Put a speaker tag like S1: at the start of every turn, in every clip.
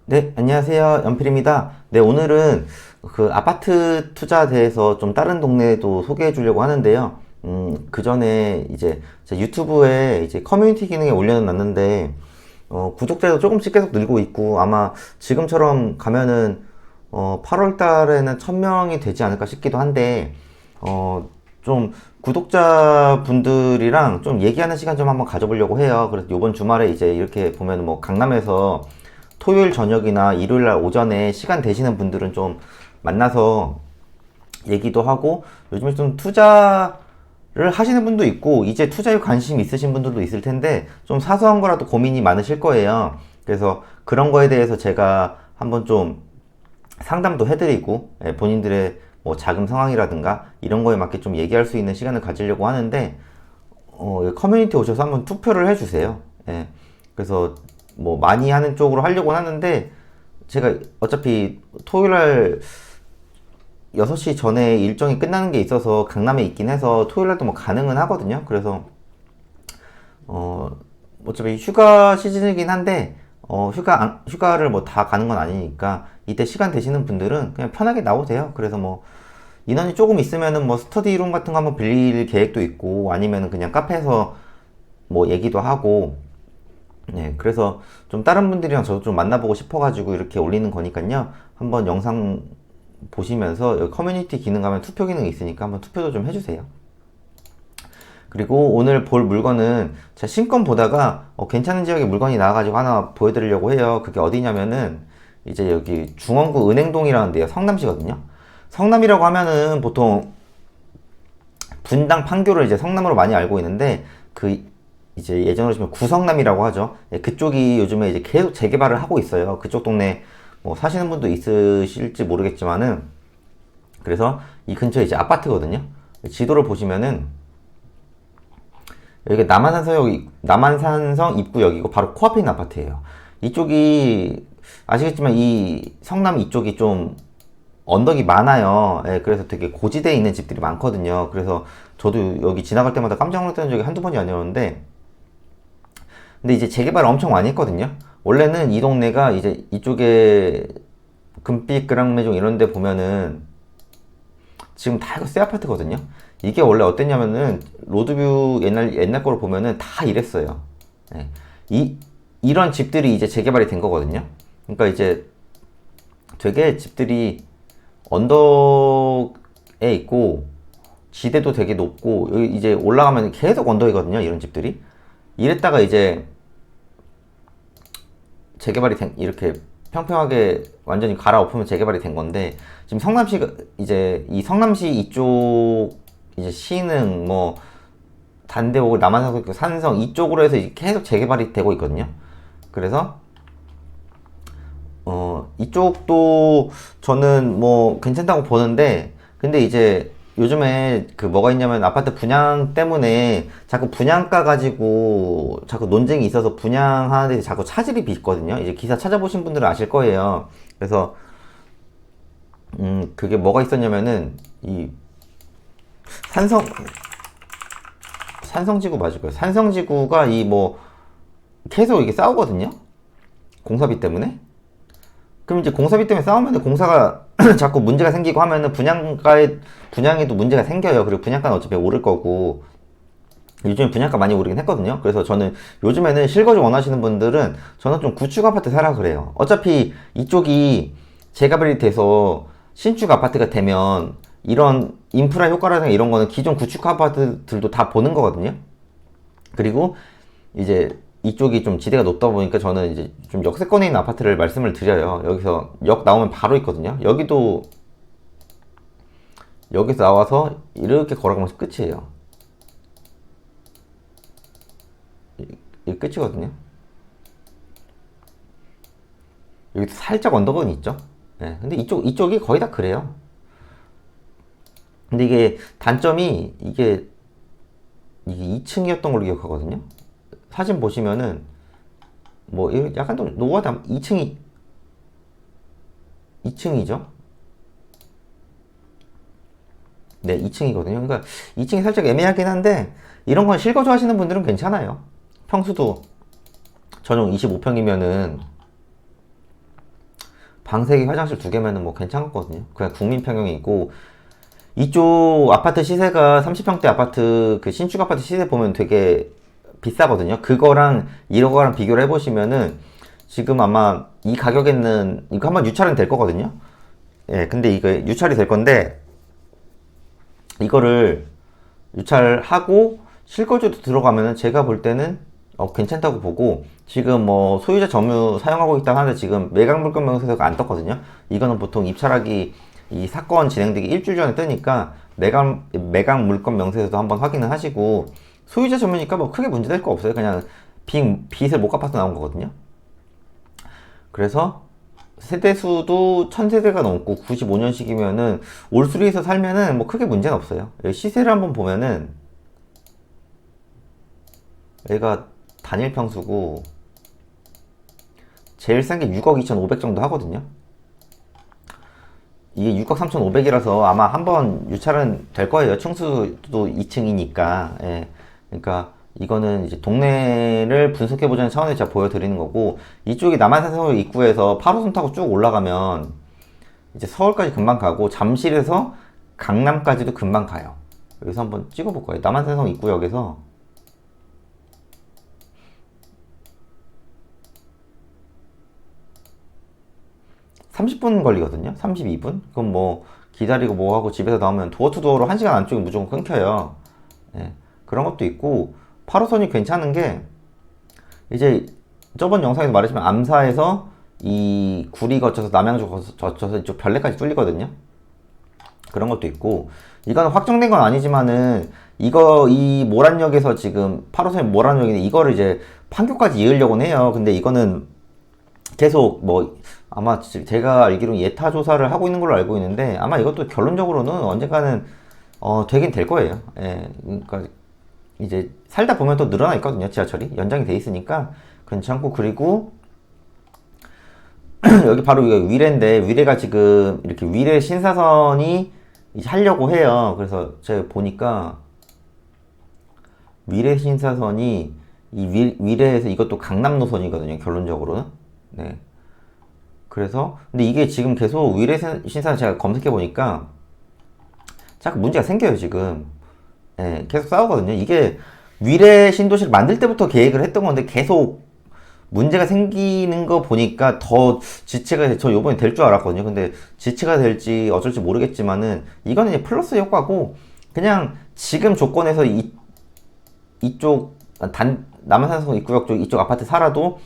S1: 네, 안녕하세요. 연필입니다. 네, 오늘은 그 아파트 투자에 대해서 좀 다른 동네도 소개해 주려고 하는데요. 그 전에 이제 제 유튜브에 이제 커뮤니티 기능에 올려놨는데, 구독자도 조금씩 계속 늘고 있고, 아마 지금처럼 가면은, 8월 달에는 1000명이 되지 않을까 싶기도 한데, 좀 구독자분들이랑 좀 얘기하는 시간 좀 한번 가져보려고 해요. 그래서 이번 주말에 이제 이렇게 보면 뭐 강남에서 토요일 저녁이나 일요일 날 오전에 시간 되시는 분들은 좀 만나서 얘기도 하고, 요즘에 좀 투자를 하시는 분도 있고 이제 투자에 관심 있으신 분들도 있을 텐데 좀 사소한 거라도 고민이 많으실 거예요. 그래서 그런 거에 대해서 제가 한번 좀 상담도 해드리고, 본인들의 뭐 자금 상황이라든가 이런 거에 맞게 좀 얘기할 수 있는 시간을 가지려고 하는데, 커뮤니티 오셔서 한번 투표를 해주세요. 예. 그래서 뭐 많이 하는 쪽으로 하려고 하는데, 제가 어차피 토요일날 6시 전에 일정이 끝나는 게 있어서 강남에 있긴 해서 토요일날도 뭐 가능은 하거든요. 그래서 어 어차피 휴가 시즌이긴 한데, 휴가를 뭐 다 가는 건 아니니까 이때 시간 되시는 분들은 그냥 편하게 나오세요. 그래서 뭐 인원이 조금 있으면은 뭐 스터디룸 같은 거 한번 빌릴 계획도 있고, 아니면은 그냥 카페에서 뭐 얘기도 하고. 네, 그래서 좀 다른 분들이랑 저도 좀 만나보고 싶어가지고 이렇게 올리는 거니까요. 한번 영상 보시면서 여기 커뮤니티 기능 가면 투표 기능이 있으니까 한번 투표도 좀 해주세요. 그리고 오늘 볼 물건은 제가 신권 보다가 괜찮은 지역에 물건이 나와가지고 하나 보여드리려고 해요. 그게 어디냐면은 이제 여기 중원구 은행동이라는 데요. 성남시거든요. 성남이라고 하면은 보통 분당 판교를 이제 성남으로 많이 알고 있는데, 그 이제 예전으로 치면 구성남이라고 하죠. 예, 그쪽이 요즘에 이제 계속 재개발을 하고 있어요. 그쪽 동네 뭐 사시는 분도 있으실지 모르겠지만은, 그래서 이 근처에 이제 아파트거든요. 지도를 보시면은 여기가 남한산성 입구역이고 바로 코앞에 있는 아파트예요. 이쪽이 아시겠지만 이 성남 이쪽이 좀 언덕이 많아요. 예, 그래서 되게 고지대에 있는 집들이 많거든요. 그래서 저도 여기 지나갈 때마다 깜짝 놀랐던 적이 한두 번이 아니었는데, 근데 이제 재개발을 엄청 많이 했거든요. 원래는 이 동네가 이제 이쪽에 금빛 그랑매종 이런 데 보면은 지금 다 이거 새 아파트거든요. 이게 원래 어땠냐면은 로드뷰 옛날 거로 보면은 다 이랬어요. 예. 이런 집들이 이제 재개발이 된 거거든요. 그러니까 이제 되게 집들이 언덕에 있고 지대도 되게 높고, 여기 이제 올라가면 계속 언덕이거든요. 이런 집들이. 이랬다가 이제 재개발이 이렇게 평평하게 완전히 갈아엎으면 재개발이 된 건데, 지금 성남시가 이제 이 성남시 이쪽 이제 시흥 뭐 단대옥 남한산성 산성 이쪽으로 해서 이제 계속 재개발이 되고 있거든요. 그래서 이쪽도 저는 뭐 괜찮다고 보는데, 근데 이제 요즘에 그 뭐가 있냐면 아파트 분양 때문에 자꾸 분양가 가지고 자꾸 논쟁이 있어서 분양하는데 자꾸 차질이 빚거든요. 이제 기사 찾아보신 분들은 아실 거예요. 그래서 그게 뭐가 있었냐면은 이 산성 산성지구 맞을 거예요. 산성지구가 이 뭐 계속 이게 싸우거든요. 공사비 때문에. 그럼 이제 공사비 때문에 싸우면 공사가 자꾸 문제가 생기고 하면은 분양에도 문제가 생겨요. 그리고 분양가는 어차피 오를 거고, 요즘에 분양가 많이 오르긴 했거든요. 그래서 저는 요즘에는 실거주 원하시는 분들은 저는 좀 구축 아파트 사라 그래요. 어차피 이쪽이 재개발이 돼서 신축 아파트가 되면 이런 인프라 효과라든가 이런 거는 기존 구축 아파트들도 다 보는 거거든요. 그리고 이제 이쪽이 좀 지대가 높다 보니까 저는 이제 좀 역세권에 있는 아파트를 말씀을 드려요. 여기서 역 나오면 바로 있거든요. 여기도 여기서 나와서 이렇게 걸어가면 끝이에요. 이 끝이거든요. 여기 살짝 언덕은 있죠. 네, 근데 이쪽이 거의 다 그래요. 근데 이게 단점이 이게 2층이었던 걸로 기억하거든요. 사진 보시면은 뭐 약간 좀 노후하다. 2층이죠. 네, 2층이거든요. 그러니까 2층이 살짝 애매하긴 한데, 이런 건 실거주 하시는 분들은 괜찮아요. 평수도 전용 25평이면은 방 3개 화장실 2개면은 뭐 괜찮거든요. 그냥 국민평형이고, 이쪽 아파트 시세가 30평대 아파트, 그 신축 아파트 시세 보면 되게 비싸거든요. 그거랑 이거랑 비교를 해보시면은 지금 아마 이 가격에는 이거 한번 유찰은 될 거거든요. 예, 근데 이거 유찰이 될 건데 이거를 유찰하고 실거주도 들어가면은 제가 볼 때는 괜찮다고 보고, 지금 뭐 소유자 점유 사용하고 있다 하는데 지금 매각 물건 명세서가 안 떴거든요. 이거는 보통 입찰하기 이 사건 진행되기 일주일 전에 뜨니까 매각 물건 명세서도 한번 확인을 하시고, 소유자 점유니까 뭐 크게 문제될 거 없어요. 그냥 빚을 못 갚아서 나온 거거든요. 그래서 세대수도 1000세대가 넘고 95년식이면은 올수리에서 살면은 뭐 크게 문제는 없어요. 시세를 한번 보면은 얘가 단일 평수고 제일 싼 게 6억 2,500 정도 하거든요. 이게 6억 3,500이라서 아마 한번 유찰은 될 거예요. 층수도 2층이니까. 예. 그러니까 이거는 이제 동네를 분석해보자는 차원에서 제가 보여드리는 거고, 이쪽이 남한산성 입구에서 8호선 타고 쭉 올라가면 이제 서울까지 금방 가고, 잠실에서 강남까지도 금방 가요. 여기서 한번 찍어볼 거예요. 남한산성 입구역에서 30분 걸리거든요. 32분? 그럼 뭐 기다리고 뭐 하고 집에서 나오면 도어투도어로 1시간 안쪽에 무조건 끊겨요. 예. 그런 것도 있고, 8호선이 괜찮은 게 이제 저번 영상에서 말했지만 암사에서 이 구리 거쳐서 남양주 거쳐서 이쪽 별내까지 뚫리거든요. 그런 것도 있고, 이거는 확정된 건 아니지만은 이 모란역에서 지금 8호선이 모란역인데 이거를 이제 판교까지 이으려고 해요. 근데 이거는 계속 뭐 아마 제가 알기로는 예타 조사를 하고 있는 걸로 알고 있는데, 아마 이것도 결론적으로는 언젠가는 되긴 될 거예요. 예, 그러니까 이제 살다 보면 또 늘어나 있거든요. 지하철이 연장이 돼 있으니까 괜찮고, 그리고 여기 바로 이거 위례인데, 위례가 지금 이렇게 위례 신사선이 이제 하려고 해요. 그래서 제가 보니까 위례 신사선이 위례에서 이것도 강남 노선이거든요. 결론적으로는. 네. 그래서 근데 이게 지금 계속 위례 신사선 제가 검색해 보니까 자꾸 문제가 생겨요. 지금. 예, 계속 싸우거든요. 이게 위례 신도시를 만들 때부터 계획을 했던 건데 계속 문제가 생기는 거 보니까 더 지체가 저 요번에 될 줄 알았거든요. 근데 지체가 될지 어쩔지 모르겠지만은 이거는 이제 플러스 효과고, 그냥 지금 조건에서 이쪽 남한산성 입구역 쪽 이쪽 아파트 살아도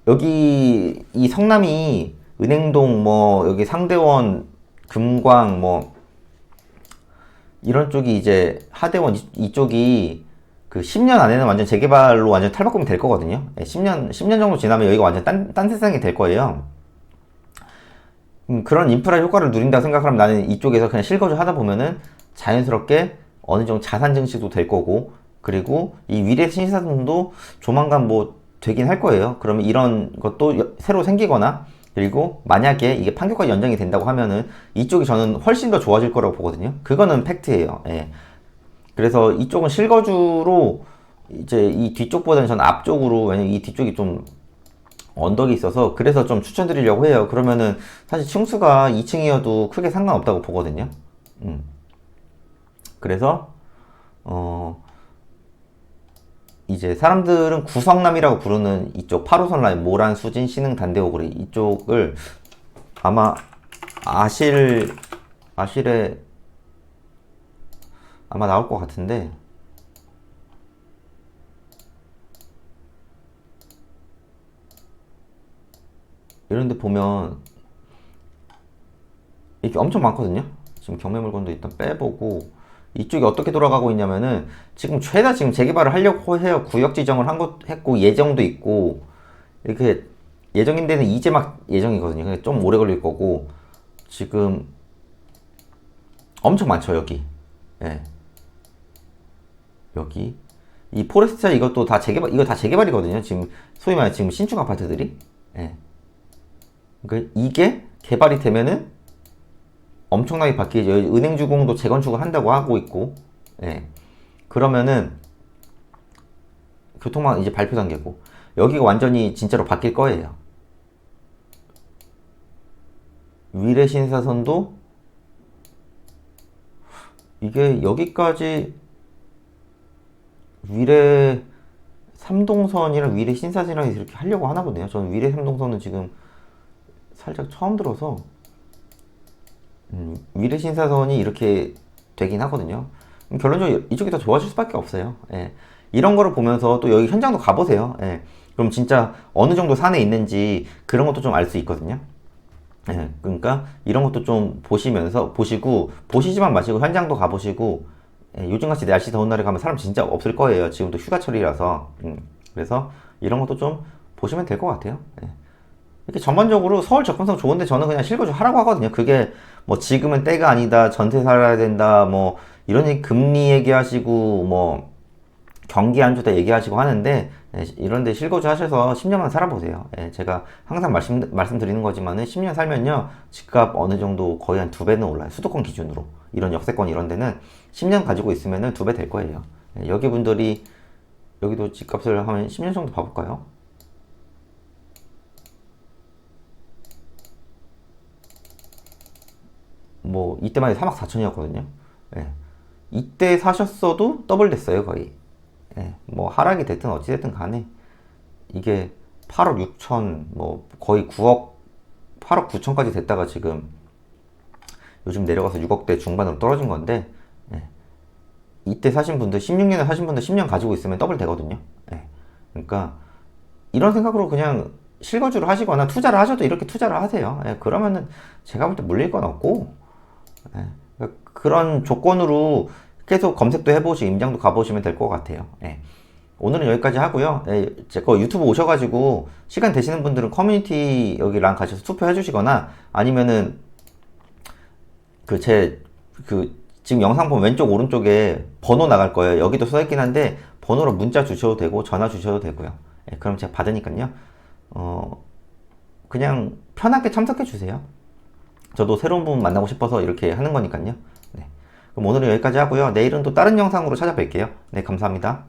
S1: 여기 이 성남이 은행동 뭐 여기 상대원 금광 뭐 이런 쪽이 이제 하대원 이쪽이 그 10년 안에는 완전 재개발로 완전 탈바꿈이 될 거거든요. 10년 정도 지나면 여기가 완전 딴 세상이 될 거예요. 그런 인프라 효과를 누린다고 생각하면 나는 이쪽에서 그냥 실거주 하다 보면은 자연스럽게 어느 정도 자산 증식도 될 거고, 그리고 이 위례 신사선도 조만간 뭐 되긴 할 거예요. 그러면 이런 것도 새로 생기거나, 그리고 만약에 이게 판교까지 연장이 된다고 하면은 이쪽이 저는 훨씬 더 좋아질 거라고 보거든요. 그거는 팩트예요. 예. 그래서 이쪽은 실거주로 이제 이 뒤쪽보다는 저는 앞쪽으로, 왜냐면 이 뒤쪽이 좀 언덕이 있어서 그래서 좀 추천드리려고 해요. 그러면은 사실 층수가 2층이어도 크게 상관없다고 보거든요. 그래서 이제 사람들은 구성남이라고 부르는 이쪽 8호선 라인 모란, 수진, 신흥, 단대오그리 이쪽을 아마 아실에 아마 나올 것 같은데, 이런데 보면 이렇게 엄청 많거든요. 지금 경매 물건도 일단 빼보고, 이쪽이 어떻게 돌아가고 있냐면은 지금 최다 지금 재개발을 하려고 해요. 구역 지정을 했고 예정도 있고, 이렇게 예정인 데는 이제 막 예정이거든요. 좀 오래 걸릴 거고, 지금 엄청 많죠. 여기. 예. 여기 이 포레스타 이것도 다 재개발, 이거 다 재개발이거든요. 지금 소위 말해 지금 신축 아파트들이. 예. 그러니까 이게 개발이 되면은 엄청나게 바뀌죠. 은행주공도 재건축을 한다고 하고 있고, 예. 그러면은 교통망 이제 발표 단계고, 여기가 완전히 진짜로 바뀔 거예요. 위례 신사선도 이게 여기까지 위례 삼동선이랑 위례 신사선이랑 이렇게 하려고 하나 보네요. 저는 위례 삼동선은 지금 살짝 처음 들어서 위례 신사선이 이렇게 되긴 하거든요. 결론적으로 이쪽이 더 좋아질 수밖에 없어요. 예. 이런 거를 보면서 또 여기 현장도 가보세요. 예. 그럼 진짜 어느 정도 산에 있는지 그런 것도 좀 알 수 있거든요. 예. 그러니까 이런 것도 좀 보시면서 보시지만 마시고 현장도 가보시고, 예. 요즘같이 날씨 더운 날에 가면 사람 진짜 없을 거예요. 지금도 휴가철이라서. 그래서 이런 것도 좀 보시면 될 것 같아요. 예. 이렇게 전반적으로 서울 접근성 좋은데 저는 그냥 실거주 하라고 하거든요. 그게 뭐 지금은 때가 아니다, 전세 살아야 된다, 뭐 이런 금리 얘기하시고 뭐 경기 안 좋다 얘기하시고 하는데, 예, 이런데 실거주 하셔서 10년만 살아보세요. 예, 제가 항상 말씀드리는 거지만은 10년 살면요 집값 어느 정도 거의 한 2배는 올라요. 수도권 기준으로 이런 역세권 이런 데는 10년 가지고 있으면은 2배 될 거예요. 예, 여기 분들이 여기도 집값을 한 10년 정도 봐볼까요? 뭐 이때만 해도 3억 4천이었거든요. 예. 이때 사셨어도 더블 됐어요 거의. 예. 뭐 하락이 됐든 어찌 됐든 간에 이게 8억 6천 뭐 거의 9억 8억 9천까지 됐다가 지금 요즘 내려가서 6억대 중반으로 떨어진 건데, 예. 이때 사신 분들 16년에 사신 분들 10년 가지고 있으면 더블 되거든요. 예. 그러니까 이런 생각으로 그냥 실거주를 하시거나 투자를 하셔도 이렇게 투자를 하세요. 예. 그러면은 제가 볼 때 물릴 건 없고, 예. 그러니까 그런 조건으로 계속 검색도 해보시고 임장도 가보시면 될 것 같아요. 예. 오늘은 여기까지 하고요. 예, 제 거 유튜브 오셔가지고 시간 되시는 분들은 커뮤니티 여기 랑 가셔서 투표해 주시거나 아니면은 지금 영상 보면 왼쪽 오른쪽에 번호 나갈 거예요. 여기도 써있긴 한데 번호로 문자 주셔도 되고 전화 주셔도 되고요. 예, 그럼 제가 받으니까요. 그냥 편하게 참석해 주세요. 저도 새로운 분 만나고 싶어서 이렇게 하는 거니까요. 네. 그럼 오늘은 여기까지 하고요. 내일은 또 다른 영상으로 찾아뵐게요. 네, 감사합니다.